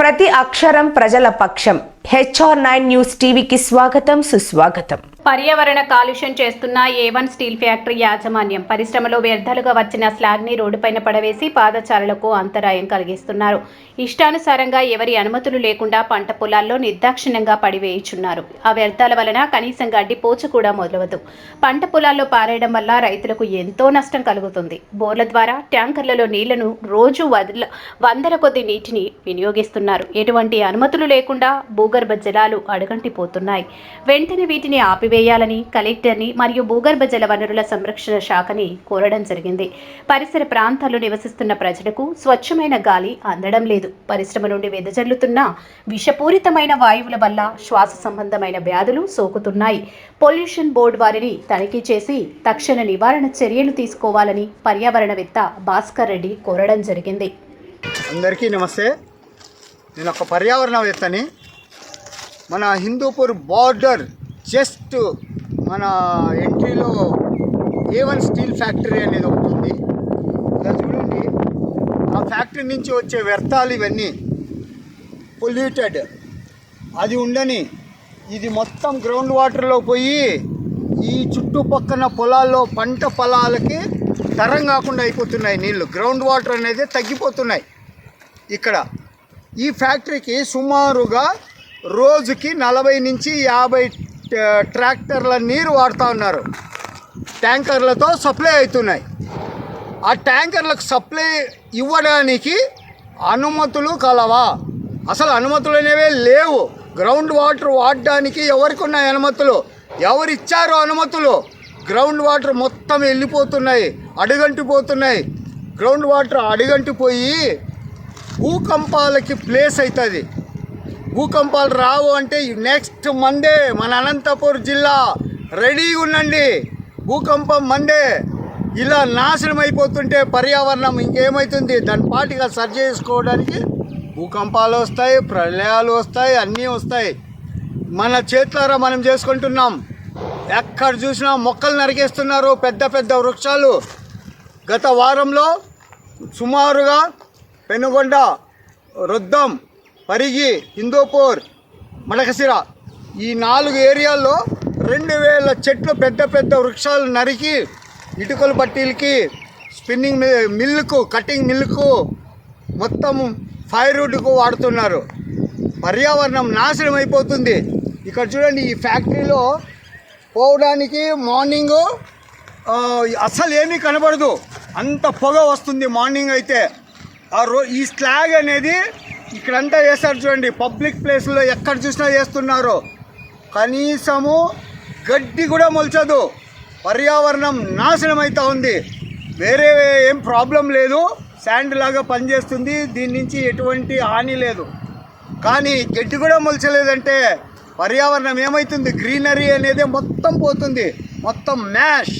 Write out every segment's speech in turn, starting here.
ప్రతి అక్షరం ప్రజల పక్షం. HR9 న్యూస్ టీవీకి స్వాగతం, సుస్వాగతం. పర్యావరణ కాలుష్యం చేస్తున్న A1 స్టీల్ ఫ్యాక్టరీ యాజమాన్యం పరిశ్రమలో వ్యర్థాలుగా వచ్చిన స్లాగ్ని రోడ్డుపైన పడవేసి పాదచారులకు అంతరాయం కలిగిస్తున్నారు. ఇష్టానుసారంగా ఎవరి అనుమతులు లేకుండా పంట పొలాల్లో నిర్దాక్షిణ్యంగా పడివేయుచున్నారు. ఆ వ్యర్థాల వలన కనీసం గడ్డి పోచ కూడా మొదలవదు. పంట పొలాల్లో పారేయడం వల్ల రైతులకు ఎంతో నష్టం కలుగుతుంది. బోర్ల ద్వారా ట్యాంకర్లలో నీళ్లను రోజు వందల కొద్ది నీటిని వినియోగిస్తున్నారు. ఎటువంటి అనుమతులు లేకుండా భూగర్భ జలాలు అడుగంటిపోతున్నాయి. వెంటనే వీటిని ఆపివేయాలని కలెక్టర్ని మరియు భూగర్భ జల వనరుల సంరక్షణ శాఖని కోరడం జరిగింది. పరిసర ప్రాంతాల్లో నివసిస్తున్న ప్రజలకు స్వచ్ఛమైన గాలి అందడం లేదు. పరిశ్రమ నుండి వెదజల్లుతున్న విషపూరితమైన వాయువుల వల్ల శ్వాస సంబంధమైన వ్యాధులు సోకుతున్నాయి. పొల్యూషన్ బోర్డు వారిని తనిఖీ చేసి తక్షణ నివారణ చర్యలు తీసుకోవాలని పర్యావరణవేత్త భాస్కర్ రెడ్డి కోరడం జరిగింది. అందరికీ నమస్తే. నేను ఒక పర్యావరణవేత్తని. మన హిందూపూర్ బార్డర్ జస్ట్ మన ఎంట్రీలో A1 స్టీల్ ఫ్యాక్టరీ అనేది ఒకటి ఉంది. ఇలా చూడండి, ఆ ఫ్యాక్టరీ నుంచి వచ్చే వ్యర్థాలు ఇవన్నీ పొల్యూటెడ్. అది ఉండని ఇది మొత్తం గ్రౌండ్ వాటర్లో పోయి ఈ చుట్టుపక్కన పొలాల్లో పంట పొలాలకి తరం కాకుండా అయిపోతున్నాయి. నీళ్ళు గ్రౌండ్ వాటర్ అనేది తగ్గిపోతున్నాయి. ఇక్కడ ఈ ఫ్యాక్టరీకి సుమారుగా రోజుకి 40 నుంచి 50 ట్రాక్టర్ల నీరు వాడుతూ ఉన్నారు. ట్యాంకర్లతో సప్లై అవుతున్నాయి. ఆ ట్యాంకర్లకు సప్లై ఇవ్వడానికి అనుమతులు కలవా? అసలు అనుమతులు అనేవే లేవు. గ్రౌండ్ వాటర్ వాడడానికి ఎవరికి ఉన్నాయి అనుమతులు? ఎవరిచ్చారో అనుమతులు? గ్రౌండ్ వాటర్ మొత్తం వెళ్ళిపోతున్నాయి, అడుగంటిపోతున్నాయి. గ్రౌండ్ వాటర్ అడుగంటిపోయి భూకంపాలకి ప్లేస్ అవుతుంది. భూకంపాలు రావు అంటే నెక్స్ట్ మండే మన అనంతపూర్ జిల్లా రెడీగా ఉండండి. భూకంపం మండే. ఇలా నాశనం అయిపోతుంటే పర్యావరణం ఇంకేమవుతుంది? దాని పాటిగా సరి చేసుకోవడానికి భూకంపాలు వస్తాయి, ప్రళయాలు వస్తాయి, అన్నీ వస్తాయి. మన చేతులారా మనం చేసుకుంటున్నాం. ఎక్కడ చూసినా మొక్కలు నరికేస్తున్నారు, పెద్ద పెద్ద వృక్షాలు. గత వారంలో సుమారుగా పెనుగొండ, రొద్దం, పరిగి, హిందూపూర్, మడకసిర ఈ 4 ఏరియాల్లో 2000 చెట్లు పెద్ద పెద్ద వృక్షాలు నరికి ఇటుకల పట్టీలకి, స్పిన్నింగ్ మిల్లుకు, కటింగ్ మిల్లుకు, మొత్తం ఫైర్వుడ్కు వాడుతున్నారు. పర్యావరణం నాశనం అయిపోతుంది. ఇక్కడ చూడండి, ఈ ఫ్యాక్టరీలో పోవడానికి మార్నింగు అసలు ఏమీ కనబడదు. అంత పొగ వస్తుంది మార్నింగ్ అయితే. ఈ స్లాగ్ అనేది ఇక్కడంతా వేస్తారు చూడండి. పబ్లిక్ ప్లేస్లో ఎక్కడ చూసినా వేస్తున్నారు. కనీసము గడ్డి కూడా మొలచదు. పర్యావరణం నాశనం అవుతూ ఉంది. వేరే ఏం ప్రాబ్లం లేదు, శాండ్ లాగా పనిచేస్తుంది, దీని నుంచి ఎటువంటి హాని లేదు. కానీ గడ్డి కూడా మొలచలేదంటే పర్యావరణం ఏమవుతుంది? గ్రీనరీ అనేది మొత్తం పోతుంది, మొత్తం మ్యాష్.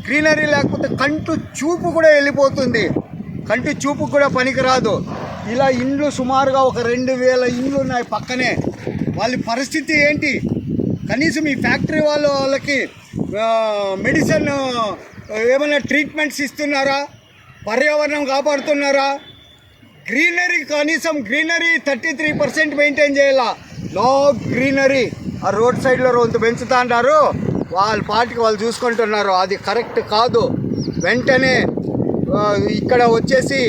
గ్రీనరీ లేకపోతే కంటి చూపు కూడా వెళ్ళిపోతుంది. కంటి చూపు కూడా పనికిరాదు. ఇలా ఇండ్లు సుమారుగా ఒక 2000 ఇండ్లు ఉన్నాయి పక్కనే. వాళ్ళ పరిస్థితి ఏంటి? కనీసం ఈ ఫ్యాక్టరీ వాళ్ళకి మెడిసిన్ ఏమైనా ట్రీట్మెంట్స్ ఇస్తున్నారా? పర్యావరణం కాపాడుతున్నారా? గ్రీనరీ, కనీసం గ్రీనరీ 33% మెయింటైన్ చేయాలా. No greenery. ఆ రోడ్ సైడ్లో రొంత పెంచుతా అంటారు, వాళ్ళ పాటికి వాళ్ళు చూసుకుంటున్నారు. అది కరెక్ట్ కాదు. వెంటనే ఇక్కడ వచ్చేసి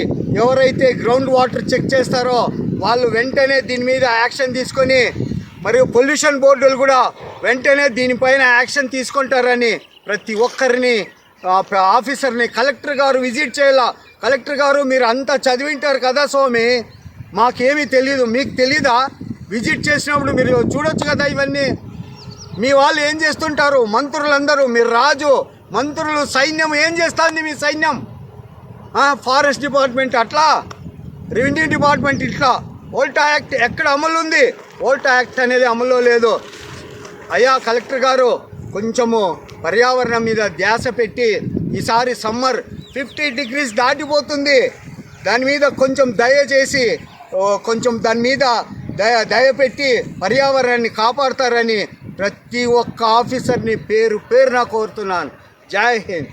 ఎవరైతే గ్రౌండ్ వాటర్ చెక్ చేస్తారో వాళ్ళు వెంటనే దీని మీద యాక్షన్ తీసుకొని, మరియు పొల్యూషన్ బోర్డులు కూడా వెంటనే దీనిపైన యాక్షన్ తీసుకుంటారని ప్రతి ఒక్కరిని, ఆఫీసర్ని, కలెక్టర్ గారు విజిట్ చేయాల. కలెక్టర్ గారు, మీరు అంతా చదివింటారు కదా స్వామి, మాకేమీ తెలియదు, మీకు తెలీదా? విజిట్ చేసినప్పుడు మీరు చూడొచ్చు కదా ఇవన్నీ. మీ వాళ్ళు ఏం చేస్తుంటారు? మంత్రులందరూ, మీరు రాజు, మంత్రులు, సైన్యం ఏం చేస్తుంది? మీ సైన్యం, ఫారెస్ట్ డిపార్ట్మెంట్ అట్లా, రెవెన్యూ డిపార్ట్మెంట్ ఇట్లా. ఓల్టా యాక్ట్ ఎక్కడ అమలు ఉంది? ఓల్టా యాక్ట్ అనేది అమల్లో లేదు. అయ్యా కలెక్టర్ గారు, కొంచెము పర్యావరణం మీద ధ్యాస పెట్టి, ఈసారి సమ్మర్ 50 degrees దాటిపోతుంది, దాని మీద కొంచెం దయచేసి కొంచెం దాని మీద దయపెట్టి పర్యావరణాన్ని కాపాడతారని ప్రతి ఒక్క ఆఫీసర్ని పేరు పేరున కోరుతున్నాను. జై హింద్.